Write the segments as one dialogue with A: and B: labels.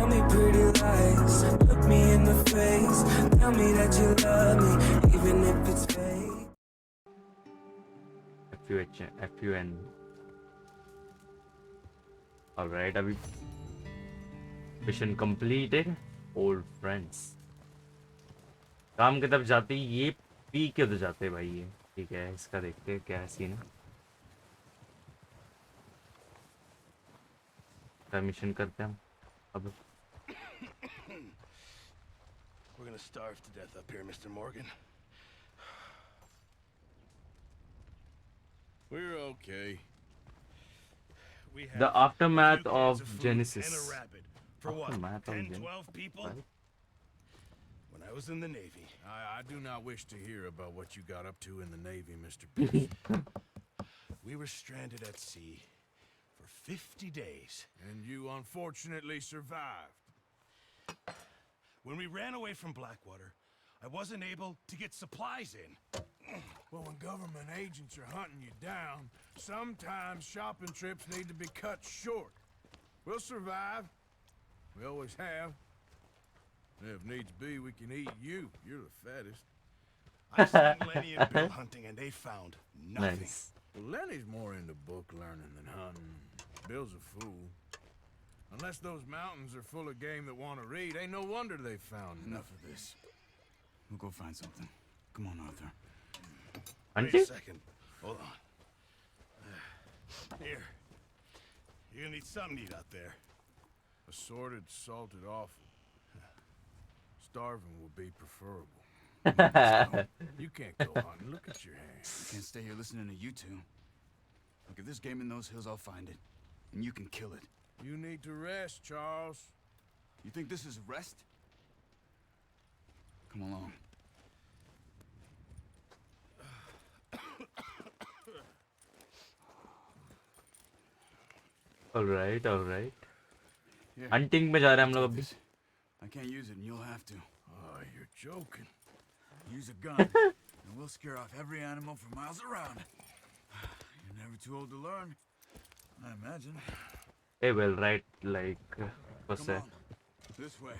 A: Tell me pretty lies, look me in the face, tell me that you love me, even if it's fake.
B: FUN. Alright, अभी mission completed. Old friends. काम की तरफ जाते ही ये P के तो जाते भाई ये. ठीक है, इसका देखते हैं क्या सीन है. मिशन करते हैं हम अब.
C: We're gonna starve to death up here, Mr. Morgan.
D: We're okay.
C: We have
B: The aftermath
C: a few cans
B: of
C: food
B: Genesis.
C: and a rabbit. For what?
B: Aftermath of
C: 10,
B: Genesis,
C: 12 people?
B: right?
C: When I was in the Navy.
D: I do not wish to hear about what you got up to in the Navy, Mr. Pearson.
C: We were stranded at sea for 50 days.
D: And you unfortunately survived.
C: When we ran away from Blackwater, I wasn't able to get supplies in.
D: Well, when government agents are hunting you down, sometimes shopping trips need to be cut short. We'll survive. We always have. And if needs be, we can eat you. You're the fattest.
C: I sent Lenny and Bill hunting, and they found nothing.
B: Nice.
D: Well, Lenny's more into book learning than hunting. Bill's a fool. Unless those mountains are full of game that want to read, ain't no wonder they found
E: Enough of this. We'll go find something. Come on, Arthur.
C: Wait a second. Hold on. Here. You're gonna need something to eat out there.
D: Assorted, salted offal. Starving will be preferable. You can't go hunting. Look at your hands.
E: I can't stay here listening to you two. Look, if there's game in those hills, I'll find it. And you can kill it.
D: You need to rest, Charles.
E: You think this is rest? Come along.
B: Alright, alright.
E: Here,
B: Hunting में जा रहे हैं हम लोग
E: take
B: अभी.
E: this. I can't use it, and you'll have to.
D: Oh, you're joking.
E: Use a gun, and we'll scare off every animal for miles around. You're never too old to learn, I imagine.
B: Hey, well, right, like, बस
E: Come
B: है.
E: on, this way.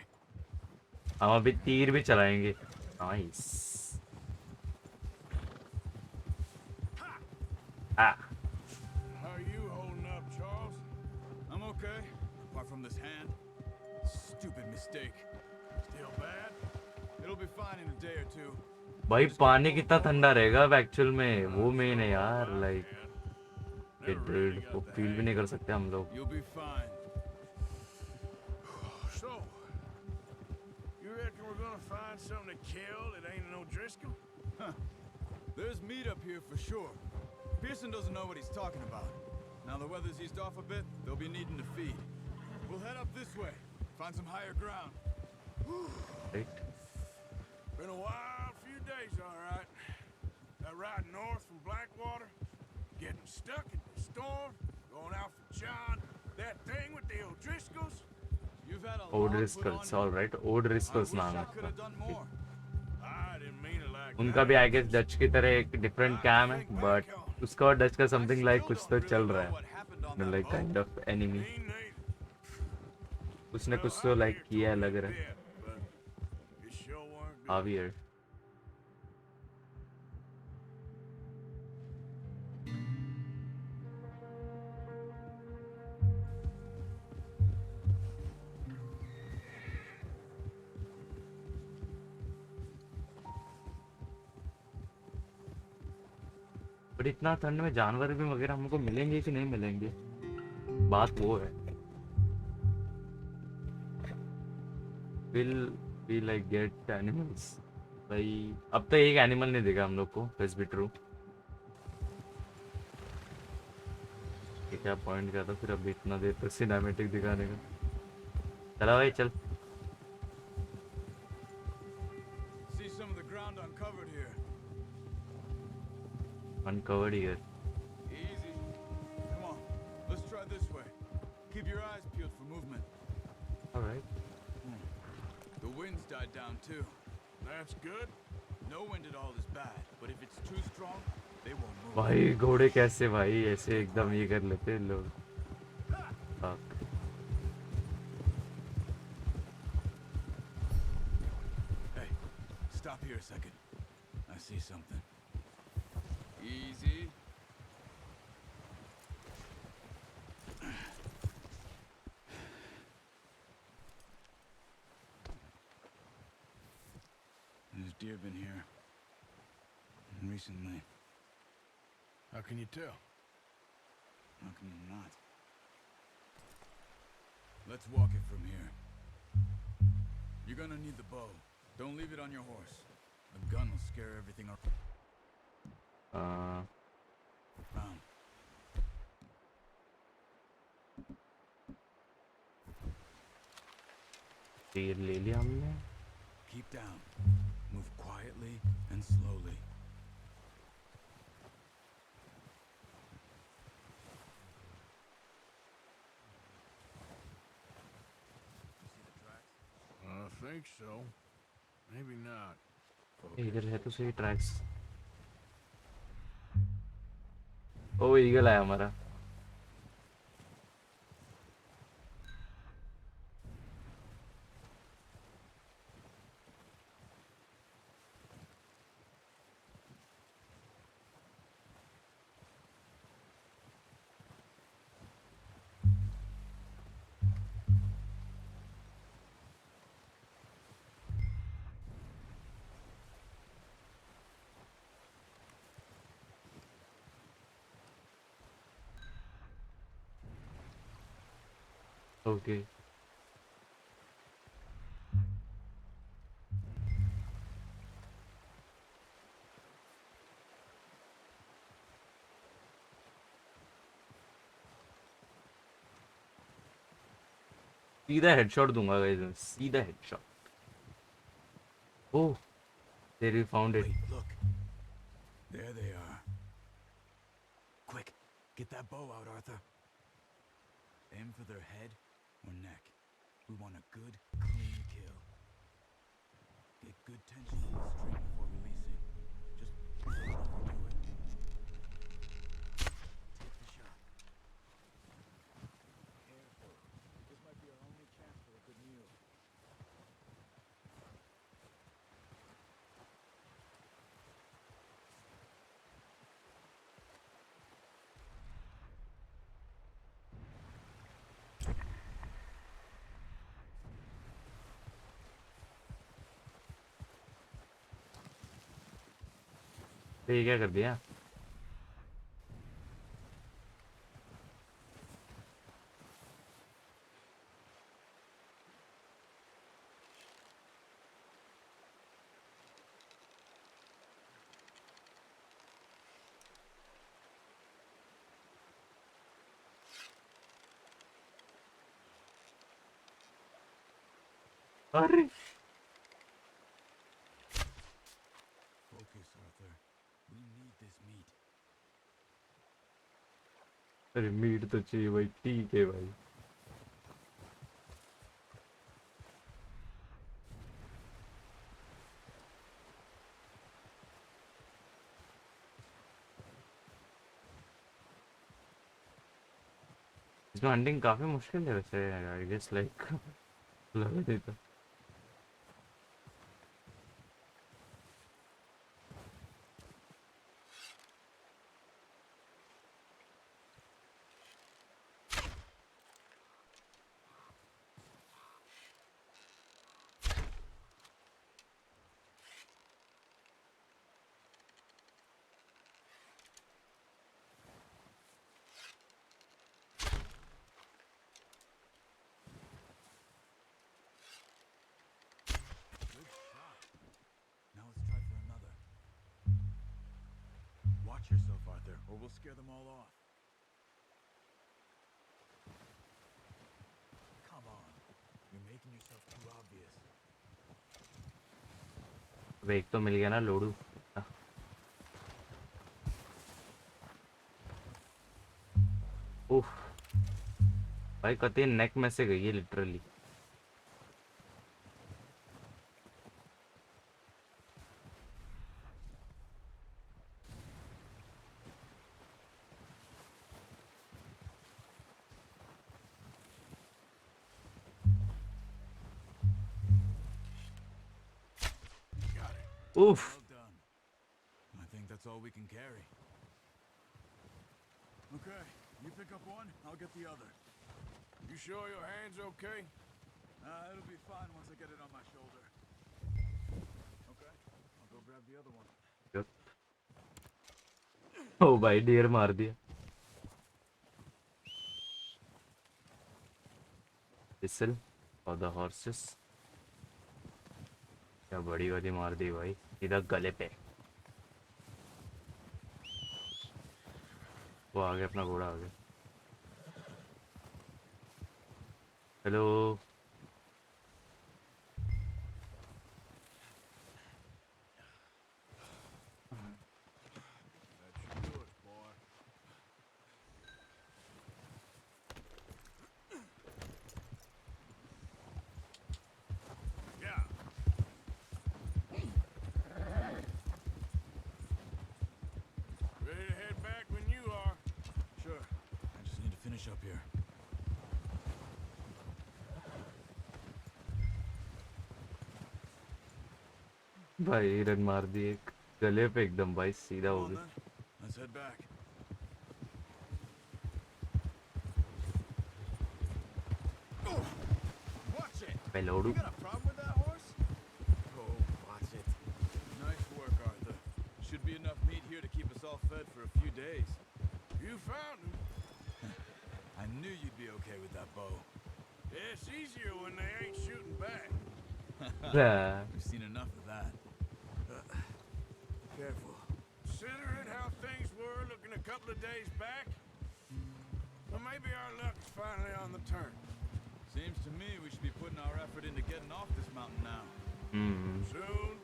B: हम अभी तीर भी चलाएंगे. Nice. Ah.
D: How are you holding up, Charles?
E: I'm okay, apart from this hand. Stupid mistake.
D: Still bad?
E: It'll be fine in a day or two.
B: भाई पानी कितना ठंडा रहेगा अब एक्चुअल में वो मेन है यार लाइक वो फील भी नहीं कर सकते हम लोग.
E: You'll be fine.
D: So, you reckon we're gonna find something to kill that ain't no Driscoll?
E: Huh. There's meat up here for sure. Pearson doesn't know what he's talking about. Now the weather's eased off a bit, they'll be needing to feed. We'll head up this way, find some higher ground.
B: Right.
D: Been a wild few days, all right. That ride north from Blackwater, getting stuck in the storm, going out for John, that thing with the O'Driscolls.
E: You've had a lot
B: O'Driscolls, all right. O'Driscolls नाम है
E: could have done more.
D: I didn't mean it like
B: उनका भी I guess Dutch की तरह एक different cam है but उसका और डच का समथिंग लाइक कुछ तो चल रहा है लाइक काइंड ऑफ एनिमी उसने कुछ तो लाइक किया लग रहा है हावियर. बट इतना ठंड में जानवर भी वगैरह हमको मिलेंगे कि नहीं मिलेंगे बात वो है. Will we like get animals भाई अब तो एक एनिमल नहीं दिखा हम लोग को. Let's be true. ये क्या पॉइंट क्या था फिर अभी इतना देर तक सिनेमैटिक दिखाने का. चला भाई चल.
E: See some of the ground uncovered here.
B: Uncovered here.
E: Easy. Come on, let's try this way. Keep your eyes peeled for movement.
B: All right.
E: The wind's died down too.
D: That's good.
E: No wind at all is bad, but if it's too strong, they won't move.
B: भाई घोड़े कैसे भाई ऐसे एकदम ये कर लेते हैं लोग. Fuck.
E: Stop here a second. I see something. Easy. There's deer been here. Recently.
D: How can you tell?
E: How can you not? Let's walk it from here. You're gonna need the bow. Don't leave it on your horse. The gun will scare everything around.
B: तीर ले लिया हमने.
E: Keep down. Move quietly and slowly. You see the tracks?
D: I think so. Maybe not.
B: इधर है तो सही tracks. ओ eagle आया हमारा. Okay. सीधा हेडशॉट दूंगा गाइस मैं. सीधा headshot. Oh, there we found it.
E: Wait, look. There they are. Quick, get that bow out, Arthur. Aim for their head or neck. We want a good, clean kill. Get good tension on the string before releasing. Just don't overdo it. Take the shot. Careful. This might be our only chance for a good meal.
B: तो ये क्या कर दिया? अरे
E: Focus, Arthur. We need this meat.
B: अरे meet तो चाहिए भाई. ठीक है भाई. इसमें हंटिंग काफी मुश्किल है वैसे. आई गेस लाइक लगा देता.
E: Good shot. Now let's try for another. Watch yourself, Arthur, or we'll scare them all off. Come on. You're making yourself too obvious.
B: अब एक तो मिल गया ना लोडू. उफ भाई कते नेक में से गई है literally.
D: Got it.
B: Oof.
E: Well done. I think that's all we can carry. Okay, you pick up one, I'll get the other.
D: You sure your hand's okay?
E: It'll be fine once I get it on my shoulder. Okay, I'll go grab the other one.
B: Yep. Oh भाई ढेर मार दिया. Whistle for the horses. क्या बड़ी वाली मार दी भाई इधर गले पे. वो आ गया अपना घोड़ा आ गया. Hello.
D: That should do it, boy. Yeah. Ready to head back when you are.
E: Sure, I just need to finish up here.
B: भाई रन मार दी एक गले पे एकदम भाई सीधा हो
E: Come on
B: गया.
E: then, let's head back.
D: Watch it.
B: पेलोडू.
D: You got a problem with that horse?
E: Oh, watch it. Nice work, Arthur. Should be enough meat here to keep us all fed for a few days.
D: You found him.
E: I knew you'd be okay with that bow.
D: Yeah, it's easier when they ain't shooting back.
B: Yeah.
E: We've seen enough of that. Careful.
D: Considering how things were looking a couple of days back, well, maybe our luck's finally on the turn.
E: Seems to me we should be putting our effort into getting off this mountain now.
D: Soon.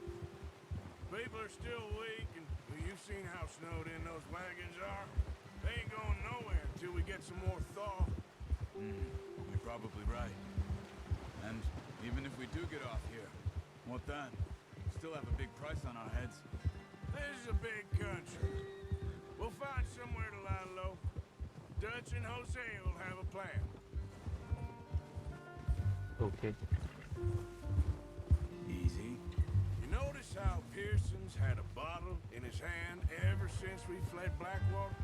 D: People are still weak, and well, you've seen how snowed in those wagons are. They ain't going nowhere until we get some more thaw.
E: You're probably right. And even if we do get off here, what then? Still have a big price on our heads.
D: This is a big country. We'll find somewhere to lie low. Dutch and Jose will have a plan.
B: Okay.
E: Easy.
D: You notice how Pearson's had a bottle in his hand ever since we fled Blackwater?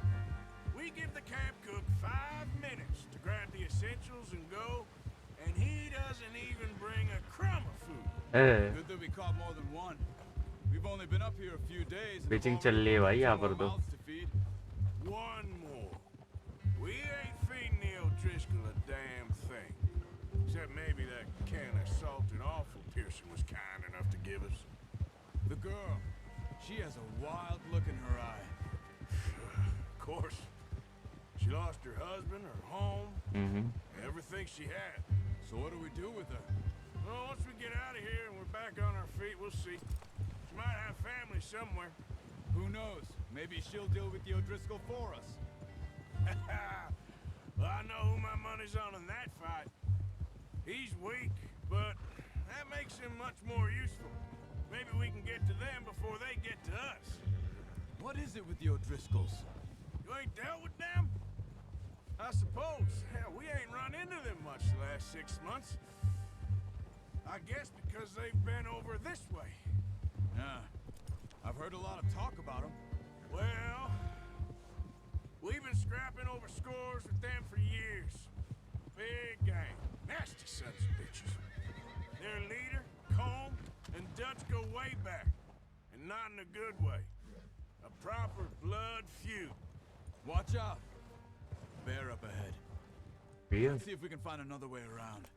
D: We give the camp cook 5 minutes to grab the essentials and go, and he doesn't even bring a crumb of food.
B: Eh.
E: Good that we caught more than one. We've only been up here a few days. and
B: Pitching
E: have
B: चल रही है भाई
E: already
B: यहाँ
E: got
B: पर
E: two
B: तो.
E: more mouths to feed.
D: One more. We ain't feeding the O'Driscoll a damn thing. Except maybe that can of salted offal Pearson was kind enough to give us.
E: The girl, she has a wild look in her eye.
D: Of course. She lost her husband, her home, everything she had.
E: So what do we do with her?
D: Well, once we get out of here and we're back on our feet, we'll see. She might have family somewhere.
E: Who knows? Maybe she'll deal with the O'Driscoll for us.
D: Well, I know who my money's on in that fight. He's weak, but that makes him much more useful. Maybe we can get to them before they get to us.
E: What is it with the O'Driscolls?
D: You ain't dealt with them? I suppose. Hell, we ain't run into them much the last 6 months. I guess because they've been over this way.
E: Yeah. I've heard a lot of talk about them.
D: Well, we've been scrapping over scores with them for years. Big gang. Nasty sons of bitches. Their leader, Combe, and Dutch go way back. And not in a good way. A proper blood feud.
E: Watch out. Bear up ahead.
B: Bear?
E: Let's see if we can find another way around.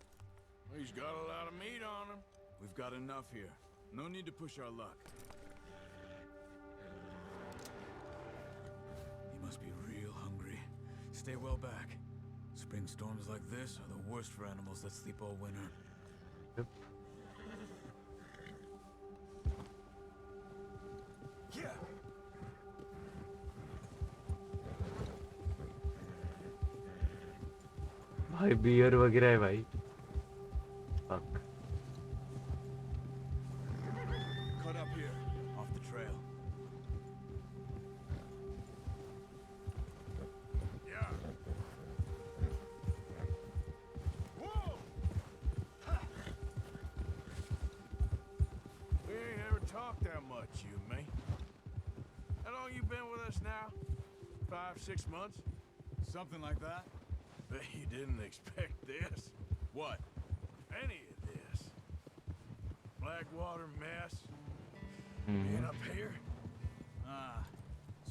D: He's got a lot of meat on him.
E: We've got enough here. No need to push our luck. He must be real hungry. Stay well back. Spring storms like this are the worst for animals that sleep all winter.
B: Yep.
E: Yeah.
B: भाई beer वगैरह है भाई. Fuck.
E: Cut up here, off the trail.
D: Yeah. Whoa! Ha! We ain't ever talked that much. us now? 5-6 months?
E: Something like that.
D: Bet you didn't expect this.
E: What?
D: Any of this. Blackwater mess. Being up here.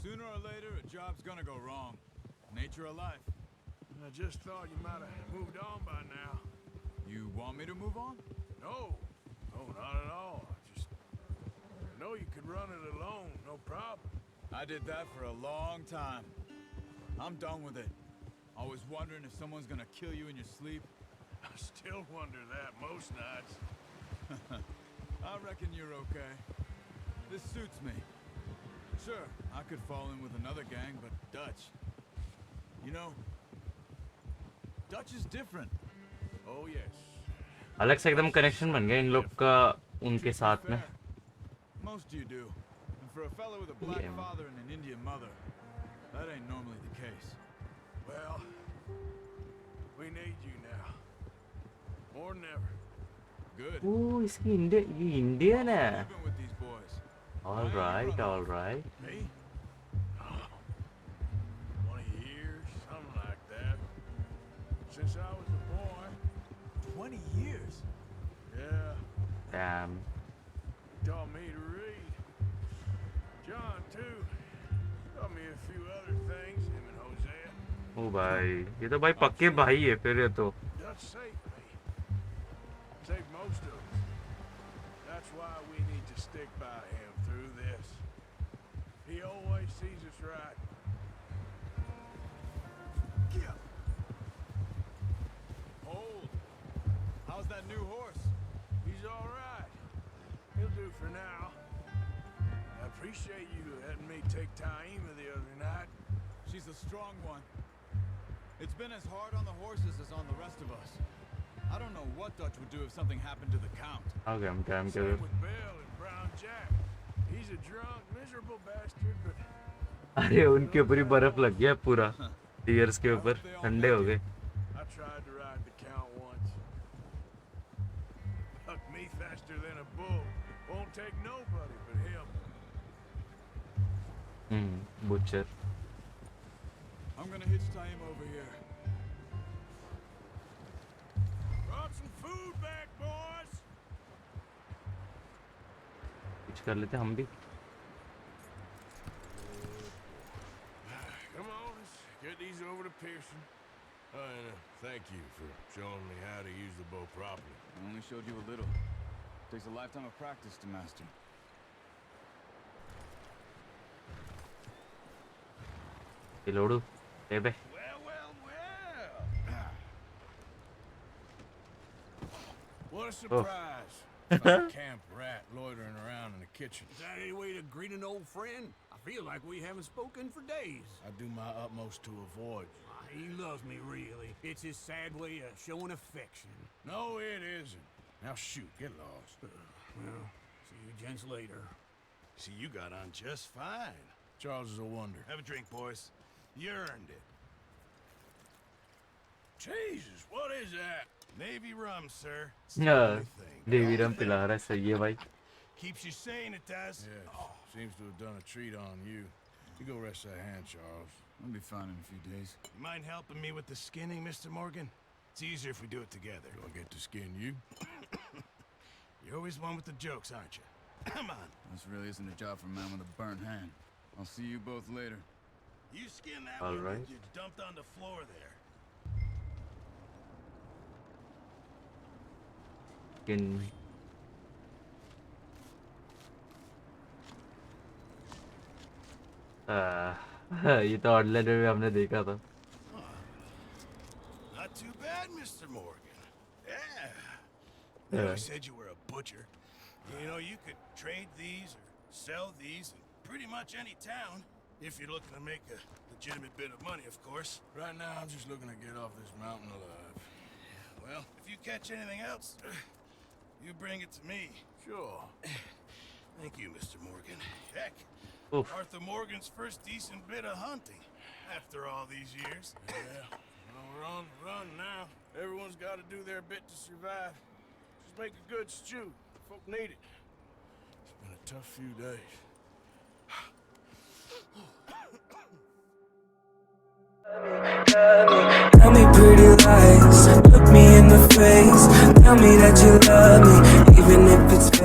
E: Sooner or later, a job's gonna go wrong. Nature of life.
D: I just thought you might have moved on by now.
E: You want me to move on?
D: No. No, not at all. I know you could run it alone, no problem.
E: I did that for a long time. I'm done with it. Always wondering if someone's gonna kill you in your sleep.
D: I still wonder that most nights.
E: I reckon you're okay. This suits me. Sure, I could fall in with another gang, but Dutch. You know, Dutch is different.
D: Oh, yes.
B: अलग से एकदम connection बन गया इन लोग का उनके साथ में.
E: Most you do. And for a fella with a black
B: Yeah.
E: father and an Indian mother, that ain't normally the case.
D: Well, we need you now. More than ever.
E: Good.
B: ओह इसकी Indian है.
E: Living with these boys.
B: All right, all right.
D: Me? Oh, 20 years, something like that. Since I was a boy.
E: 20 years.
D: Yeah,
B: Damn.
D: taught me to read. John, too. Taught me a few other things, him and Hosea.
B: ओ भाई ये तो भाई पक्के भाई है फिर ये तो.
D: Dutch saved me. Saved most of us. That's why we need to stick by him through this. He always sees us right. Yeah.
E: Hold. How's that new horse?
D: He's all right. He'll do for now. I appreciate you letting me take Taima the other night.
E: She's a strong one. It's been as hard on the horses as on the rest of us. I don't know what Dutch would do if something happened to the Count.
B: Okay, I'm damn
D: Same
B: good.
D: with Bill and Brown Jack. He's a drunk, miserable bastard, but
B: अरे उनके ऊपर ही बर्फ लग गया पूरा. Tears के ऊपर ठंडे हो गए.
D: I tried to ride the Count once. Huck me faster than a bull. Won't take nobody but him.
B: Butcher.
E: I'm gonna hitch Taima over here.
D: Brought some food back, boys.
B: कुछ कर लेते हम भी.
D: Come on, let's get these over to Pearson. And thank you for showing me how to use the bow properly.
E: I only showed you a little. Takes a lifetime of practice to master.
B: Reload. Bebe.
D: Well. What a surprise. Like a camp rat loitering around in the kitchen.
F: Is that any way to greet an old friend? I feel like we haven't spoken for days.
D: I do my utmost to avoid.
F: He loves me, really. It's his sad way of showing affection.
D: No, it isn't. Now shoot, get lost.
F: Well, see you gents later.
C: See, you got on just fine.
D: Charles is a wonder.
C: Have a drink, boys. You earned it.
D: Jesus, what is that?
C: Navy rum, sir. It's
B: Yeah.
C: the only thing.
B: देवीरम पिला रहा है सही है भाई.
C: Keeps you sane, it does.
D: Yes, seems to have done a treat on you. You go rest that hand, Charles.
E: I'll be fine in a few days.
C: You mind helping me with the skinning, Mr. Morgan? It's easier if we do it together.
D: Do I get to skin you?
C: You're always one with the jokes, aren't you? Come on.
E: This really isn't a job for a man with a burnt hand. I'll see you both later.
C: You skin that
B: All
C: one
B: right.
C: you dumped on the floor there.
B: Skin. ये तो ordinary में हमने देखा था.
C: Not too bad, Mr. Morgan. Yeah.
B: Yeah.
C: You said you were a butcher. You know, you could trade these or sell these in pretty much any town. If you're looking to make a legitimate bit of money, of course.
D: Right now, I'm just looking to get off this mountain alive.
C: Well, if you catch anything else, you bring it to me.
D: Sure.
C: Thank you, Mr. Morgan. Heck,
B: Oof.
C: Arthur Morgan's first decent bit of hunting after all these years.
D: Yeah. Well, we're on the run now. Everyone's got to do their bit to survive. Just make a good stew. Folk need it. It's been a tough few days.
A: love me. Tell me pretty lies, look me in the face. Tell me that you love me, even if it's